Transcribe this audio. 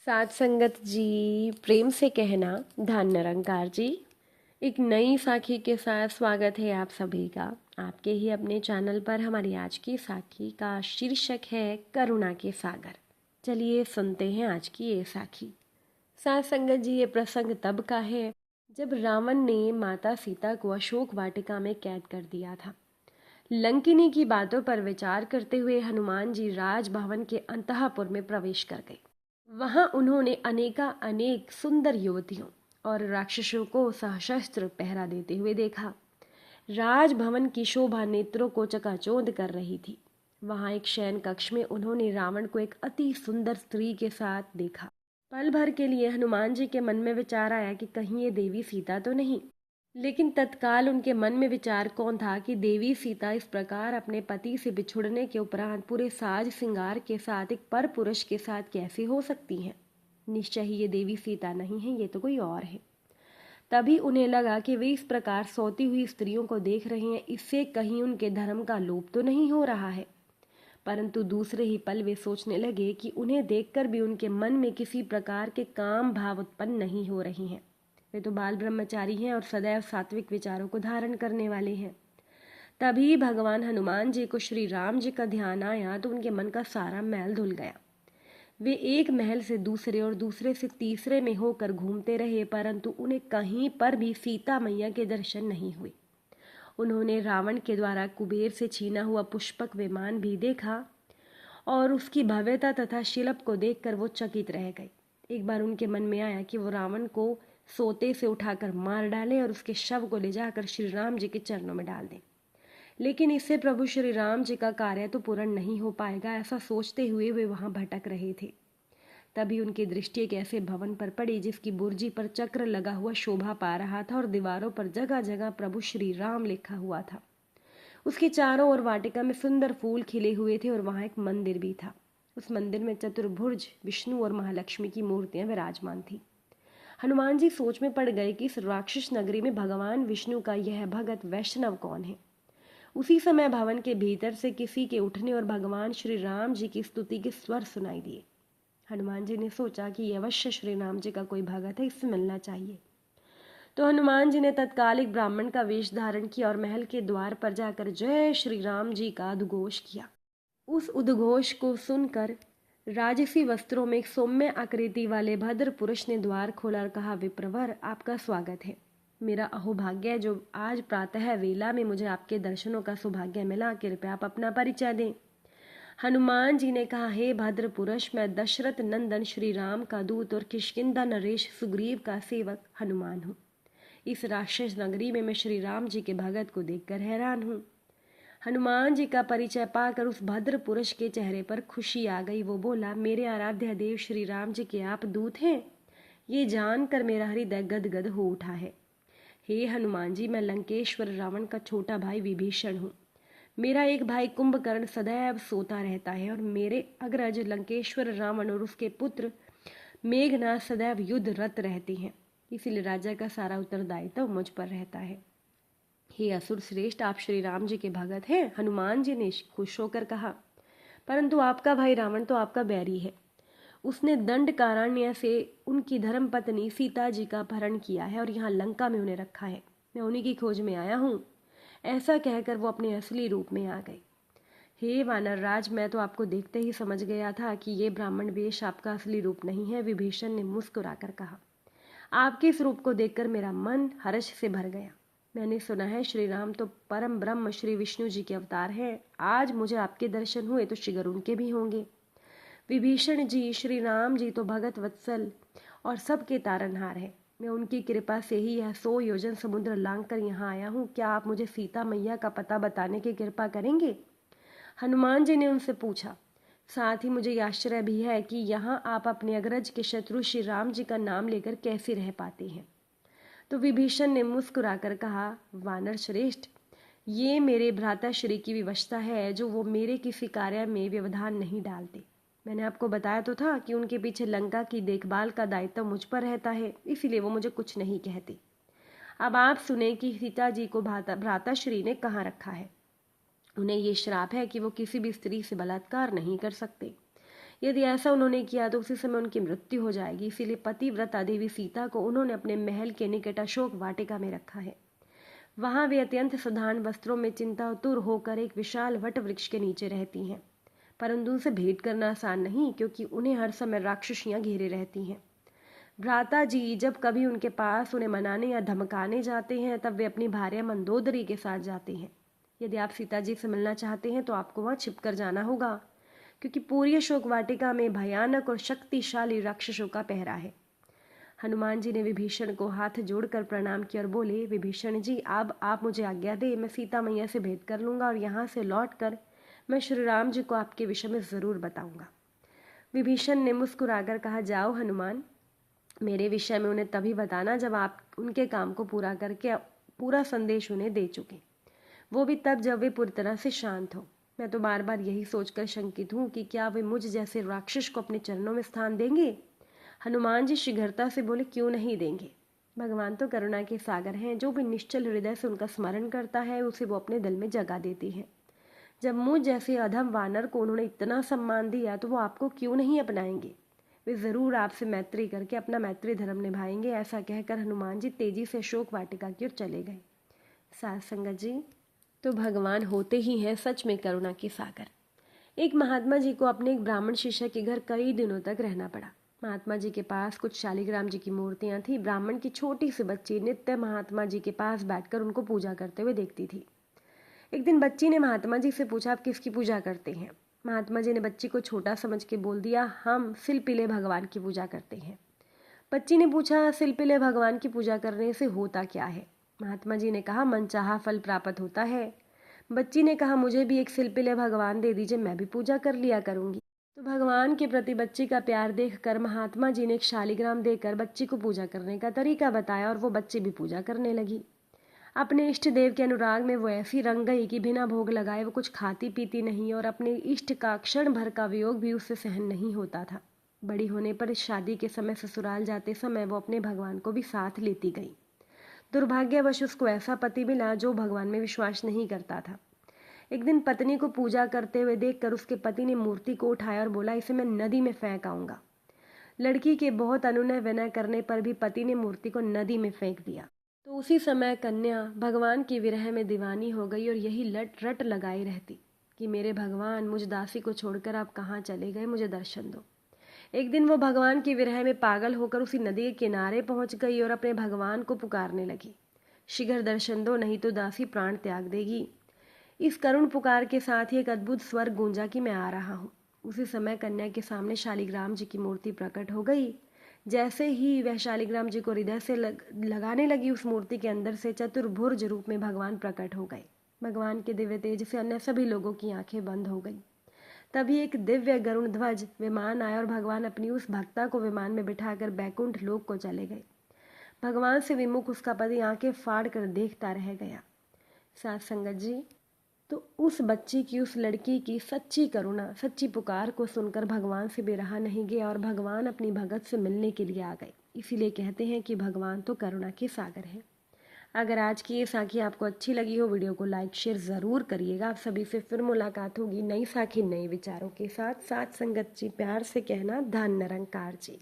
साथ संगत जी, प्रेम से कहना धन निरंकार जी। एक नई साखी के साथ स्वागत है आप सभी का आपके ही अपने चैनल पर। हमारी आज की साखी का शीर्षक है करुणा के सागर। चलिए सुनते हैं आज की ये साखी। साथ संगत जी, ये प्रसंग तब का है जब रावण ने माता सीता को अशोक वाटिका में कैद कर दिया था। लंकिनी की बातों पर विचार करते हुए हनुमान जी राजभवन के अंतःपुर में प्रवेश कर गए। वहां उन्होंने अनेक सुंदर युवतियों और राक्षसों को सशस्त्र पहरा देते हुए देखा। राजभवन की शोभा नेत्रों को चकाचौंध कर रही थी। वहां एक शयन कक्ष में उन्होंने रावण को एक अति सुंदर स्त्री के साथ देखा। पल भर के लिए हनुमान जी के मन में विचार आया कि कहीं ये देवी सीता तो नहीं। लेकिन तत्काल उनके मन में विचार कौन था कि देवी सीता इस प्रकार अपने पति से बिछुड़ने के उपरांत पूरे साज श्रृंगार के साथ एक पर पुरुष के साथ कैसे हो सकती हैं। निश्चय ही ये देवी सीता नहीं है, ये तो कोई और है। तभी उन्हें लगा कि वे इस प्रकार सोती हुई स्त्रियों को देख रहे हैं, इससे कहीं उनके धर्म का लोप तो नहीं हो रहा है। परंतु दूसरे ही पल वे सोचने लगे कि उन्हें देखकर भी उनके मन में किसी प्रकार के काम भाव उत्पन्न नहीं हो रही हैं। वे तो बाल ब्रह्मचारी हैं और सदैव सात्विक विचारों को धारण करने वाले हैं। तभी भगवान हनुमान जी को श्री राम जी का ध्यान आया तो उनके मन का सारा मैल धुल गया। वे एक महल से दूसरे और दूसरे से तीसरे में होकर घूमते रहे, परंतु उन्हें कहीं पर भी सीता मैया के दर्शन नहीं हुए। उन्होंने रावण के द्वारा कुबेर से छीना हुआ पुष्पक विमान भी देखा और उसकी भव्यता तथा शिल्प को देखकर वो चकित रह गए। एक बार उनके मन में आया कि वो रावण को सोते से उठाकर मार डालें और उसके शव को ले जाकर श्री राम जी के चरणों में डाल दें। लेकिन इससे प्रभु श्री राम जी का कार्य तो पूर्ण नहीं हो पाएगा, ऐसा सोचते हुए वे वहां भटक रहे थे। तभी उनकी दृष्टि एक ऐसे भवन पर पड़ी जिसकी बुर्जी पर चक्र लगा हुआ शोभा पा रहा था और दीवारों पर जगह जगह प्रभु श्री राम लिखा हुआ था। उसके चारों ओर वाटिका में सुंदर फूल खिले हुए थे और वहां एक मंदिर भी था। उस मंदिर में चतुर्भुज विष्णु और महालक्ष्मी की मूर्तियां विराजमान थी। हनुमान जी सोच में पड़ गए कि इस राक्षस नगरी में भगवान विष्णु का यह भगत वैष्णव कौन है। उसी समय भवन के भीतर से किसी के उठने और भगवान श्री राम जी की स्तुति के स्वर सुनाई दिए। हनुमान जी ने सोचा कि यह अवश्य श्री राम जी का कोई भगत है, इससे मिलना चाहिए। तो हनुमान जी ने तत्काल एक ब्राह्मण का वेश धारण किया और महल के द्वार पर जाकर जय श्री राम जी का उद्घोष किया। उस उद्घोष को सुनकर राजसी वस्त्रों में एक सौम्य आकृति वाले भद्र पुरुष ने द्वार खोला और कहा, विप्रवर, आपका स्वागत है। मेरा अहोभाग्य जो आज प्रातः वेला में मुझे आपके दर्शनों का सौभाग्य मिला, कृपया आप अपना परिचय दें। हनुमान जी ने कहा, हे भद्र पुरुष, मैं दशरथ नंदन श्री राम का दूत और किष्किंधा नरेश सुग्रीव का सेवक हनुमान हूँ। इस राक्षस नगरी में मैं श्री राम जी के भगत को देखकर हैरान हूँ। हनुमान जी का परिचय पाकर उस भद्र पुरुष के चेहरे पर खुशी आ गई। वो बोला, मेरे आराध्य देव श्री राम जी के आप दूत हैं, ये जानकर मेरा हृदय गदगद हो उठा है। हे हनुमान जी, मैं लंकेश्वर रावण का छोटा भाई विभीषण हूँ। मेरा एक भाई कुंभकर्ण सदैव सोता रहता है और मेरे अग्रज लंकेश्वर रावण और उसके पुत्र मेघनाथ सदैव युद्ध रत रहते हैं, इसीलिए राजा का सारा उत्तरदायित्व मुझ पर रहता है। हे असुर श्रेष्ठ, आप श्री राम जी के भगत हैं। हनुमान जी ने खुश होकर कहा, परंतु आपका भाई रावण तो आपका बैरी है। उसने दंड कारण्य से उनकी धर्मपत्नी सीता जी का अपहरण किया है और यहाँ लंका में उन्हें रखा है। मैं उन्हीं की खोज में आया हूँ। ऐसा कहकर वो अपने असली रूप में आ गए। हे वानर राज, मैं तो आपको देखते ही समझ गया था कि ये ब्राह्मण वेश आपका असली रूप नहीं है। विभीषण ने मुस्कुराकर कहा, आपके इस रूप को देखकर मेरा मन हर्ष से भर गया। मैंने सुना है श्री राम तो परम ब्रह्म श्री विष्णु जी के अवतार हैं। आज मुझे आपके दर्शन हुए तो शीघ्र उनके भी होंगे। विभीषण जी, श्री राम जी तो भगत वत्सल और सबके तारनहार है। मैं उनकी कृपा से ही यह 100 योजन समुद्र लांग कर यहाँ आया हूँ। क्या आप मुझे सीता मैया का पता बताने की कृपा करेंगे? हनुमान जी ने उनसे पूछा। साथ ही मुझे आश्चर्य भी है कि यहाँ आप अपने अग्रज के शत्रु श्री राम जी का नाम लेकर कैसे रह पाते हैं। तो विभीषण ने मुस्कुराकर कहा, वानर श्रेष्ठ, ये मेरे भ्राता श्री की विवशता है जो वो मेरे किसी कार्य में व्यवधान नहीं डालते। मैंने आपको बताया तो था कि उनके पीछे लंका की देखभाल का दायित्व मुझ पर रहता है, इसीलिए वो मुझे कुछ नहीं कहते। अब आप सुने कि सीता जी को भ्राता श्री ने कहाँ रखा है। उन्हें ये श्राप है कि वो किसी भी स्त्री से बलात्कार नहीं कर सकते। यदि ऐसा उन्होंने किया तो उसी समय उनकी मृत्यु हो जाएगी। इसीलिए पतिव्रता देवी सीता को उन्होंने अपने महल के निकट अशोक वाटिका में रखा है। वहां वे अत्यंत साधारण वस्त्रों में चिंतातुर होकर एक विशाल वट वृक्ष के नीचे रहती हैं। परंतु उनसे भेंट करना आसान नहीं, क्योंकि उन्हें हर समय राक्षसियां घेरे रहती हैं। भ्राता जी जब कभी उनके पास उन्हें मनाने या धमकाने जाते हैं, तब वे अपनी भार्या मंदोदरी के साथ जाते हैं। यदि आप सीता जी से मिलना चाहते हैं तो आपको वहां छिपकर जाना होगा, क्योंकि पूरी अशोक वाटिका में भयानक और शक्तिशाली राक्षसों का पहरा है। हनुमान जी ने विभीषण को हाथ जोड़कर प्रणाम किया और बोले, विभीषण जी, अब आप मुझे आज्ञा दे, मैं सीता मैया से भेंट कर लूंगा और यहाँ से लौटकर मैं श्री राम जी को आपके विषय में ज़रूर बताऊंगा। विभीषण ने मुस्कुराकर कहा, जाओ हनुमान, मेरे विषय में उन्हें तभी बताना जब आप उनके काम को पूरा करके पूरा संदेश उन्हें दे चुके, वो भी तब जब वे पूरी तरह से शांत हो। मैं तो बार बार यही सोचकर शंकित हूँ कि क्या वे मुझ जैसे राक्षस को अपने चरणों में स्थान देंगे। हनुमान जी शीघ्रता से बोले, क्यों नहीं देंगे। भगवान तो करुणा के सागर हैं, जो भी निश्चल हृदय से उनका स्मरण करता है उसे वो अपने दिल में जगा देती है। जब मुझ जैसे अधम वानर को उन्होंने इतना सम्मान दिया तो वो आपको क्यों नहीं अपनाएंगे। वे ज़रूर आपसे मैत्री करके अपना मैत्री धर्म निभाएंगे। ऐसा कहकर हनुमान जी तेजी से अशोक वाटिका की ओर चले गए। साथ संगत जी, तो भगवान होते ही हैं सच में करुणा के सागर। एक महात्मा जी को अपने एक ब्राह्मण शिष्य के घर कई दिनों तक रहना पड़ा। महात्मा जी के पास कुछ शालिग्राम जी की मूर्तियां थी। ब्राह्मण की छोटी सी बच्ची नित्य महात्मा जी के पास बैठकर उनको पूजा करते हुए देखती थी। एक दिन बच्ची ने महात्मा जी से पूछा, आप किसकी पूजा करते हैं। महात्मा जी ने बच्ची को छोटा समझ के बोल दिया, हम सिलपिले भगवान की पूजा करते हैं। बच्ची ने पूछा, सिलपिले भगवान की पूजा करने से होता क्या है। महात्मा जी ने कहा, मनचाहा फल प्राप्त होता है। बच्ची ने कहा, मुझे भी एक सिलपिले भगवान दे दीजिए, मैं भी पूजा कर लिया करूंगी। तो भगवान के प्रति बच्ची का प्यार देखकर महात्मा जी ने एक शालिग्राम देकर बच्ची को पूजा करने का तरीका बताया और वो बच्ची भी पूजा करने लगी। अपने इष्ट देव के अनुराग में वो ऐसी रंग गई कि बिना भोग लगाए वो कुछ खाती पीती नहीं, और अपने इष्ट का क्षण भर का वियोग भी उससे सहन नहीं होता था। बड़ी होने पर शादी के समय ससुराल जाते समय वो अपने भगवान को भी साथ लेती गई। दुर्भाग्यवश उसको ऐसा पति मिला जो भगवान में विश्वास नहीं करता था। एक दिन पत्नी को पूजा करते हुए देखकर उसके पति ने मूर्ति को उठाया और बोला, इसे मैं नदी में फेंक आऊंगा। लड़की के बहुत अनुनय विनय करने पर भी पति ने मूर्ति को नदी में फेंक दिया। तो उसी समय कन्या भगवान की विरह में दीवानी हो गई और यही लट रट लगाई रहती कि मेरे भगवान, मुझ दासी को छोड़कर आप कहाँ चले गए, मुझे दर्शन दो। एक दिन वो भगवान की विरह में पागल होकर उसी नदी के किनारे पहुंच गई और अपने भगवान को पुकारने लगी, शीघ्र दर्शन दो, नहीं तो दासी प्राण त्याग देगी। इस करुण पुकार के साथ ही एक अद्भुत स्वर गूंजा कि मैं आ रहा हूँ। उसी समय कन्या के सामने शालिग्राम जी की मूर्ति प्रकट हो गई। जैसे ही वह शालिग्राम जी को हृदय से लगाने लगी, उस मूर्ति के अंदर से चतुर्भुज रूप में भगवान प्रकट हो गए। भगवान के दिव्य तेज से अन्य सभी लोगों की आंखें बंद हो गई। तभी एक दिव्य गरुण ध्वज विमान आया और भगवान अपनी उस भक्ता को विमान में बिठाकर बैकुंठ लोक को चले गए। भगवान से विमुख उसका पति आंखें फाड़ कर देखता रह गया। साथ संगत जी, तो उस बच्ची की, उस लड़की की सच्ची करुणा, सच्ची पुकार को सुनकर भगवान से भी रहा नहीं गया और भगवान अपनी भगत से मिलने के लिए आ गए। इसीलिए कहते हैं कि भगवान तो करुणा के सागर है। अगर आज की ये साखी आपको अच्छी लगी हो, वीडियो को लाइक शेयर ज़रूर करिएगा। आप सभी से फिर मुलाकात होगी नई साखी नए विचारों के साथ। साथ संगत जी, प्यार से कहना, धन निरंकार जी।